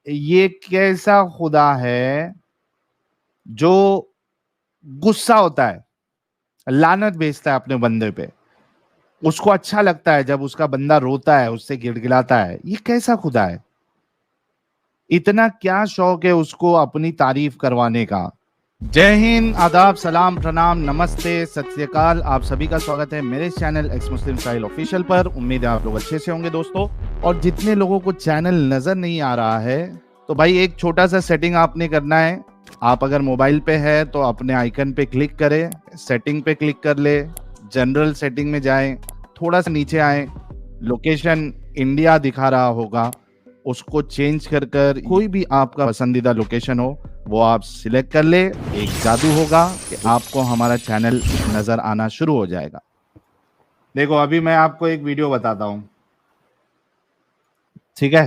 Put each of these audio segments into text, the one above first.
یہ کیسا خدا ہے جو غصہ ہوتا ہے, لعنت بھیجتا ہے اپنے بندے پہ, اس کو اچھا لگتا ہے جب اس کا بندہ روتا ہے, اس سے گڑ گڑاتا ہے. یہ کیسا خدا ہے؟ اتنا کیا شوق ہے اس کو اپنی تعریف کروانے کا. جے ہند, آداب, سلام, پرنام, نمستے, ست سری اکال. آپ سبھی کا سواگت ہے میرے چینل ایکس مسلم ساحل آفیشیل پر. امید ہے آپ لوگ اچھے سے ہوں گے دوستو. اور جتنے لوگوں کو چینل نظر نہیں آ رہا ہے تو بھائی ایک چھوٹا سا سیٹنگ آپ نے کرنا ہے. آپ اگر موبائل پہ ہے تو اپنے آئیکن پہ کلک کریں, سیٹنگ پہ کلک کر لے, جنرل سیٹنگ میں جائیں, تھوڑا سا نیچے آئیں, لوکیشن انڈیا دکھا رہا ہوگا, اس کو چینج کر کوئی بھی آپ کا پسندیدہ لوکیشن ہو وہ آپ سلیکٹ کر لے. ایک جادو ہوگا کہ آپ کو ہمارا چینل نظر آنا شروع ہو جائے گا. دیکھو ابھی میں آپ کو ایک ویڈیو بتاتا ہوں, ٹھیک ہے؟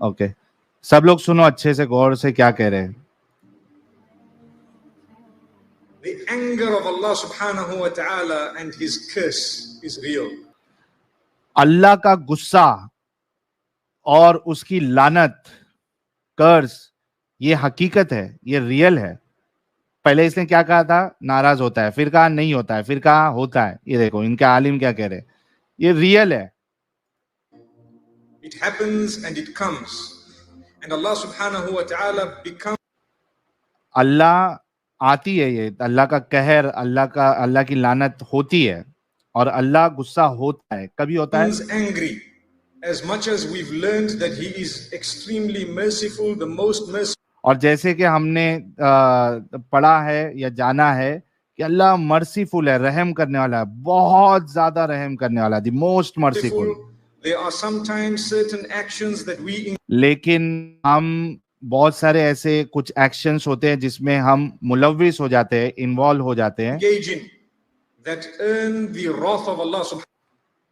اوکے, سب لوگ سنو اچھے سے, غور سے کیا کہہ رہے ہیں. The anger of Allah subhanahu wa ta'ala and his curse is real. اللہ کا غصہ اور اس کی لعنت, کرس, یہ حقیقت ہے, یہ ریئل ہے. پہلے اس نے کیا کہا تھا؟ ناراض ہوتا ہے, پھر کہا نہیں ہوتا ہے, پھر کہا ہوتا ہے. یہ دیکھو ان کے عالم کیا کہہ رہے, یہ ریئل ہے. It happens and it comes. And Allah subhanahu wa ta'ala becomes. اللہ آتی ہے, یہ اللہ کا قہر, اللہ کی لعنت ہوتی ہے, اور اللہ غصہ ہوتا ہے. کبھی ہوتا ہے angry. As much as we've learned that he is extremely merciful, the most merciful. اور جیسے کہ ہم نے پڑھا ہے یا جانا ہے کہ اللہ مرسیفل ہے, رحم کرنے والا ہے, بہت زیادہ رحم کرنے والا ہے, the most merciful. There are sometimes certain actions that we. لیکن ہم بہت سارے ایسے کچھ ایکشنز ہوتے ہیں جس میں ہم ملوث ہو جاتے ہیں, انوالو ہو جاتے ہیں, that earn the wrath of Allah subhanahu.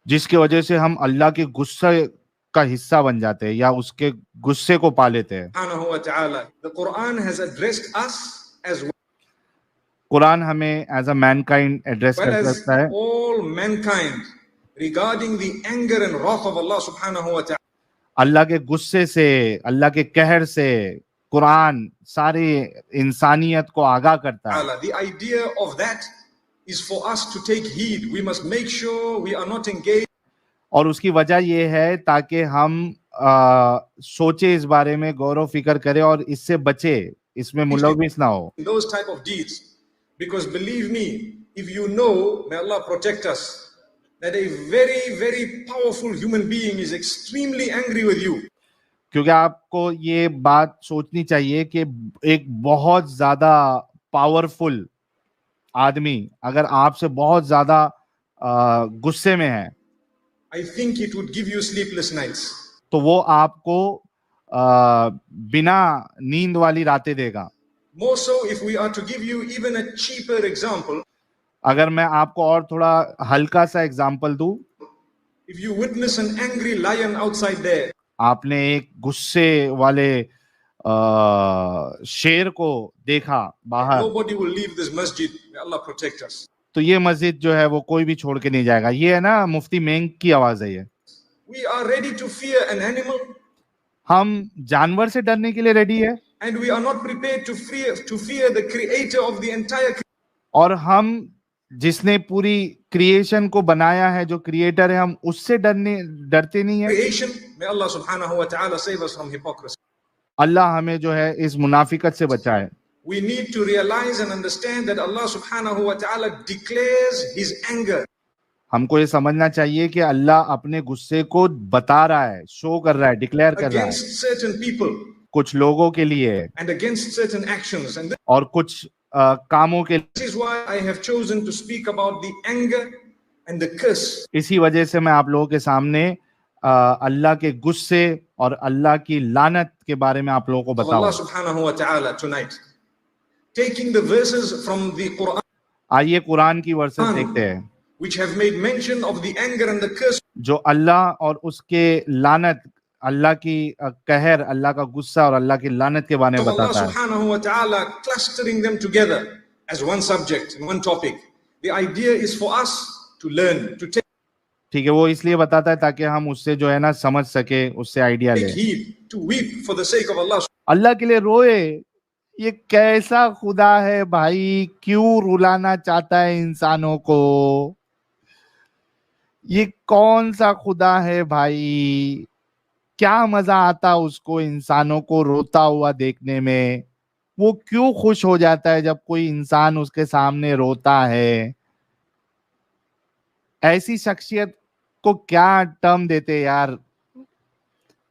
جس کی وجہ سے ہم اللہ کے غصے کا حصہ بن جاتے ہیں یا اس کے غصے کو پا لیتے ہیں. The Quran has addressed us as well. قرآن ہمیں as a mankind address کر سکتا ہے, all mankind regarding the anger and wrath of Allah subhanahu wa ta'ala. اللہ کے غصے سے, اللہ کے قہر سے قرآن ساری انسانیت کو آگاہ کرتا ہے. The idea of that is for us to take heed. We must make sure we are not engaged. اور اس کی وجہ یہ ہے تاکہ ہم سوچے اس بارے میں, غور و فکر کرے اور اس سے بچے, اس میں ملوث نہ ہو. Those type of deeds, because believe me, if you know, may Allah protect us, that a very very powerful human being is extremely angry with you. کیونکہ آپ کو یہ بات سوچنی چاہیے کہ ایک بہت زیادہ پاورفل آدمی اگر آپ سے بہت زیادہ غصے میں ہے, I think it would give you sleepless nights. تو وہ آپ کو بنا نیند والی راتیں دے گا. More so if we are to give you even a cheaper example. اگر میں آپ کو اور تھوڑا ہلکا سا اگزامپل دوں, if you witness an angry lion outside there. آپ نے ایک غصے والے شیر کو دیکھا باہر, nobody will leave this masjid. May Allah protect us. تو یہ مسجد جو ہے وہ کوئی بھی چھوڑ کے نہیں جائے گا. یہ ہے نا مفتی مینگ کی آواز ہے یہ. We are ready to fear an animal. ہم جانور سے ڈرنے کے لیے ریڈی ہے, and we are not prepared to fear the creator of the entire. اور ہم جس نے پوری کریشن کو بنایا ہے, جو کریٹر ہے, ہم اس سے ڈرتے نہیں ہیں. creation. May Allah subhanahu wa ta'ala save us from hypocrisy. اللہ ہمیں جو ہے اس منافقت سے بچائے. We need to realize and understand that Allah subhanahu wa ta'ala declares his anger. ہم کو یہ سمجھنا چاہیے کہ اللہ اپنے غصے کو بتا رہا ہے, شو کر رہا ہے, ڈکلیئر کر رہا ہے against certain people. کچھ لوگوں کے لیے and against certain actions. And اور کچھ کاموں کے لیے. this is why I have chosen to speak about the anger and the curse. اسی وجہ سے میں آپ لوگوں کے سامنے اللہ کے غصے اور اللہ کی لعنت کے بارے میں آپ لوگوں کو بتاؤں. Allah subhanahu wa ta'ala tonight, taking the verses from the Quran. آئیے قرآن کی ورسز دیکھتے ہیں which have made mention of the anger and the curse. جو اللہ اور اس کے لعنت, اللہ کی قہر, اللہ کا غصہ اور اللہ کی لعنت کے بارے میں بتاتا ہے. Allah subhanahu wa ta'ala clustering them together as one subject, one topic. The idea is for us to learn, to take. ٹھیک ہے, وہ اس لیے بتاتا ہے تاکہ ہم اس سے جو ہے نا سمجھ سکے, اس سے آئیڈیا take لیں. heed, to weep for the sake of Allah. اللہ کے لیے روئے. یہ کیسا خدا ہے بھائی, کیوں رلانا چاہتا ہے انسانوں کو؟ یہ کون سا خدا ہے بھائی؟ کیا مزہ آتا اس کو انسانوں کو روتا ہوا دیکھنے میں؟ وہ کیوں خوش ہو جاتا ہے جب کوئی انسان اس کے سامنے روتا ہے؟ ایسی شخصیت کو کیا ٹرم دیتے یار,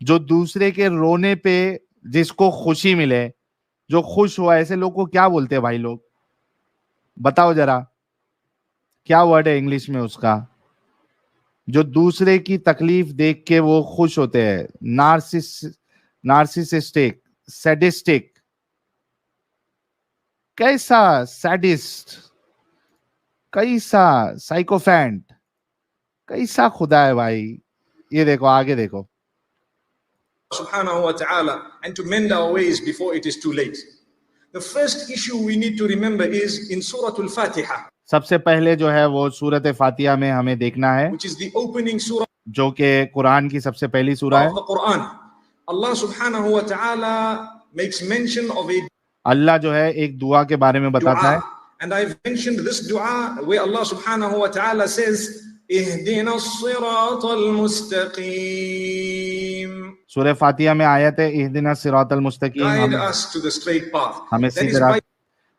جو دوسرے کے رونے پہ جس کو خوشی ملے, جو خوش ہوا, ایسے لوگ کو کیا بولتے ہیں بھائی لوگ؟ بتاؤ ذرا, کیا ورڈ ہے انگلش میں اس کا؟ جو دوسرے کی تکلیف دیکھ کے وہ خوش ہوتے ہیں. نارسسسٹک, سیڈسٹک. کیسا سیڈسٹ, کیسا سائیکوفینٹ, کیسا خدا ہے بھائی؟ یہ دیکھو, آگے دیکھو. Subhanahu wa ta'ala, and to mend our ways before it is too late. The first issue we need to remember is in Surah Al-Fatiha, سب سے پہلے جو ہے وہ سورت فاتحہ میں ہمیں دیکھنا ہے, which is the opening surah جو کہ قرآن کی سب سے پہلی سورہ ہے. of the Quran. Allah subhanahu wa ta'ala makes mention of a اللہ جو ہے ایک دعا کے بارے میں بتاتا ہے. dua. And I've mentioned this dua where Allah subhanahu wa ta'ala says, اهدنا الصراط المستقيم. سورہ فاتحہ میں آیت ہے اہدنا الصراط المستقیم, Guide us to the straight path. ہمیں That is سیدھے by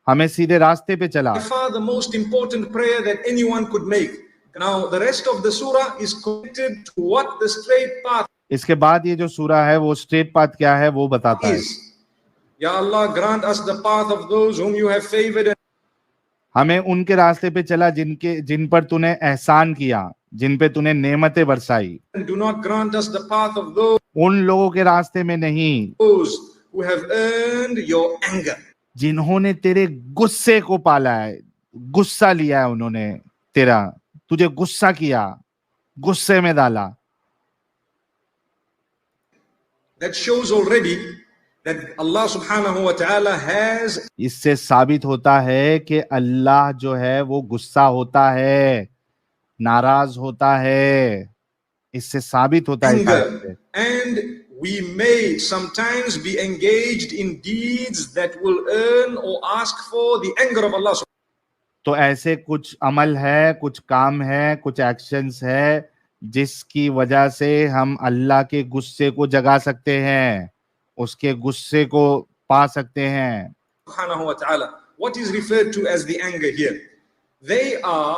ہمیں سیدھے راستے پہ چلا. far the most important prayer that anyone could make. Now the rest of the surah is connected to what the straight path اس کے بعد یہ جو سورہ ہے وہ اسٹریٹ پاتھ کیا ہے وہ بتاتا ہے. is. Ya Allah, grant us the path of those whom you have favored, ہمیں ان کے راستے پہ چلا جن پر تو نے احسان کیا, جن پہ تو نے نعمتیں برسائی. and do not grant us the path of those ان لوگوں کے راستے میں نہیں who have earned your anger. جنہوں نے تیرے غصے کو پالا ہے, غصہ لیا ہے انہوں نے تیرا, تجھے غصہ کیا, غصے میں ڈالا. That shows already that Allah subhanahu wa ta'ala has اس سے ثابت ہوتا ہے کہ اللہ جو ہے وہ غصہ ہوتا ہے, ناراض ہوتا ہے. اس سے ثابت ہوتا ہے anger, and we may sometimes be engaged in deeds that will earn or ask for the anger of Allah. تو ایسے کچھ عمل ہے, کچھ کام ہے, کچھ ایکشنز ہے جس کی وجہ سے ہم اللہ کے غصے کو جگا سکتے ہیں, اس کے غصے کو پا سکتے ہیں. Subhanahu wa ta'ala. What is referred to as the anger here? They are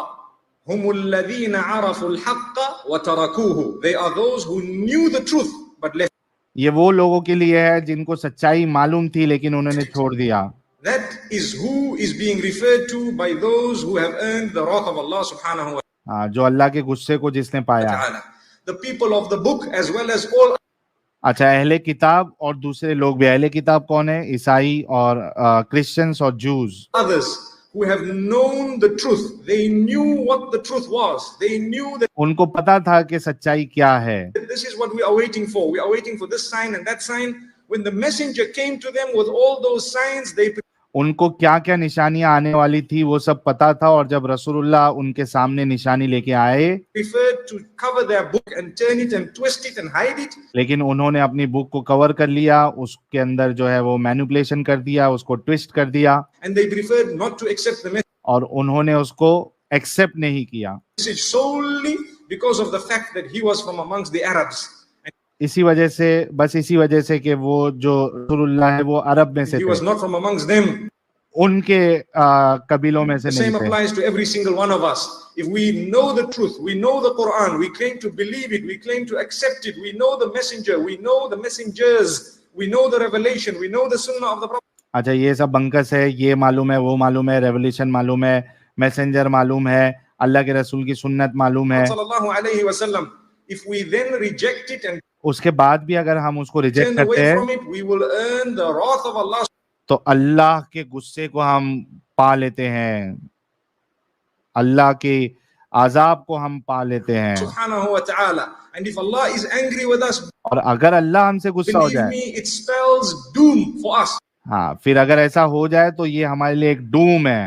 هم الذين عرفوا الحق وتركوه. They are those who knew the truth but left. یہ وہ لوگوں کے لیے ہے جن کو سچائی معلوم تھی لیکن انہوں نے چھوڑ دیا. That is who is being referred to by those who have earned the wrath of Allah subhanahu wa جو اللہ کے غصے کو جس نے پایا. ta'ala. The people of the book as well as all اچھا, اہل کتاب اور دوسرے لوگ بھی. اہل کتاب کون ہے؟ عیسائی اور کرسچنز اور جوز. others who have known the truth. They knew what the truth was. They knew that ان کو پتا تھا کہ سچائی کیا ہے. this is what we are waiting for. We are waiting for this sign and that sign. When the messenger came to them with all those signs, they ان کو کیا کیا نشانیاں آنے والی تھی وہ سب پتا تھا, اور جب رسول اللہ ان کے سامنے نشانی لے کے آئے preferred to cover their book and turn it and twist it and hide it. لیکن انہوں نے اپنی بک کو کور کر لیا, اس کے اندر جو ہے وہ مینیپولیشن کر دیا, اس کو ٹویسٹ کر دیا, And they preferred not to accept the اور انہوں نے اس کو ایکسپٹ نہیں کیا. message solely because of the fact that he was from amongst the Arabs. اسی وجہ سے, بس اسی وجہ سے کہ وہ جو رسول اللہ ہے وہ عرب میں سے He تھے, was not from amongst them. ان کے قبیلوں میں سے The same نہیں تھے. applies to every single one of us. If we know the truth, we know the Quran, we claim to believe it, we claim to accept it, we know the messenger, we know the messengers, we know the revelation, we know the sunnah of the Prophet. اچھا, یہ سب banks ہے, یہ معلوم ہے, وہ معلوم ہے, revolution معلوم ہے, میسنجر معلوم ہے, اللہ کے رسول کی سنت معلوم ہے. Sallallahu alayhi wa sallam. If we then reject it and اس کے بعد بھی اگر ہم اس کو ریجیکٹ turn کرتے away ہیں from it, we will earn the wrath of Allah. تو اللہ کے غصے کو ہم پا لیتے ہیں, اللہ کے عذاب کو ہم پا لیتے ہیں. Subhanahu wa ta'ala. And if Allah is angry with us, اور اگر اللہ ہم سے غصہ ہو believe جائے, me, it spells doom for us. ہاں, پھر اگر ایسا ہو جائے تو یہ ہمارے لیے ایک ڈوم ہے.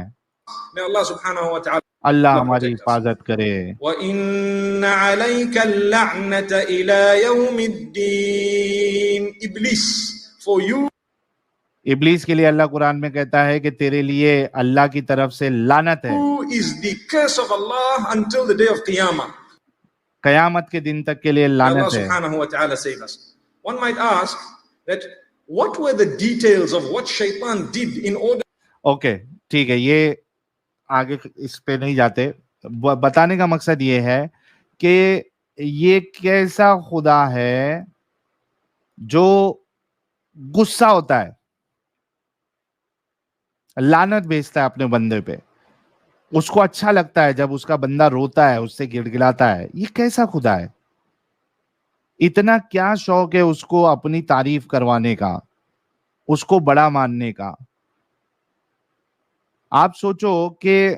May Allah subhanahu wa ta'ala اللہ Allah ہماری protect us. حفاظت کرے. وَإِنَّ عَلَيْكَ اللَّعْنَةَ إِلَى يَوْمِ الدِّينِ. Iblis, for you ابلیس کے لیے اللہ قرآن میں کہتا ہے کہ تیرے لیے اللہ کی طرف سے لعنت ہے is the curse of Allah until the day of Qiyamah. قیامت کے دن تک کے لیے May Allah لعنت ہے. subhanahu wa ta'ala save us. One might ask that what were the details of what shaitan did in order okay ٹھیک ہے, یہ آگے اس پہ نہیں جاتے. بتانے کا مقصد یہ ہے کہ یہ کیسا خدا ہے جو غصہ ہوتا ہے, لعنت بھیجتا ہے اپنے بندے پہ, اس کو اچھا لگتا ہے جب اس کا بندہ روتا ہے, اس سے گڑ گڑاتا ہے. یہ کیسا خدا ہے؟ اتنا کیا شوق ہے اس کو اپنی تعریف کروانے کا, اس کو بڑا ماننے کا. آپ سوچو کہ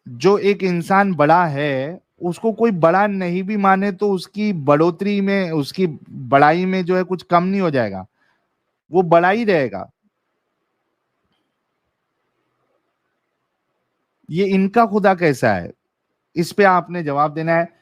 جو ایک انسان بڑا ہے اس کو کوئی بڑا نہیں بھی مانے تو اس کی بڑھوتری میں, اس کی بڑائی میں جو ہے کچھ کم نہیں ہو جائے گا, وہ بڑا ہی رہے گا. یہ ان کا خدا کیسا ہے؟ اس پہ آپ نے جواب دینا ہے.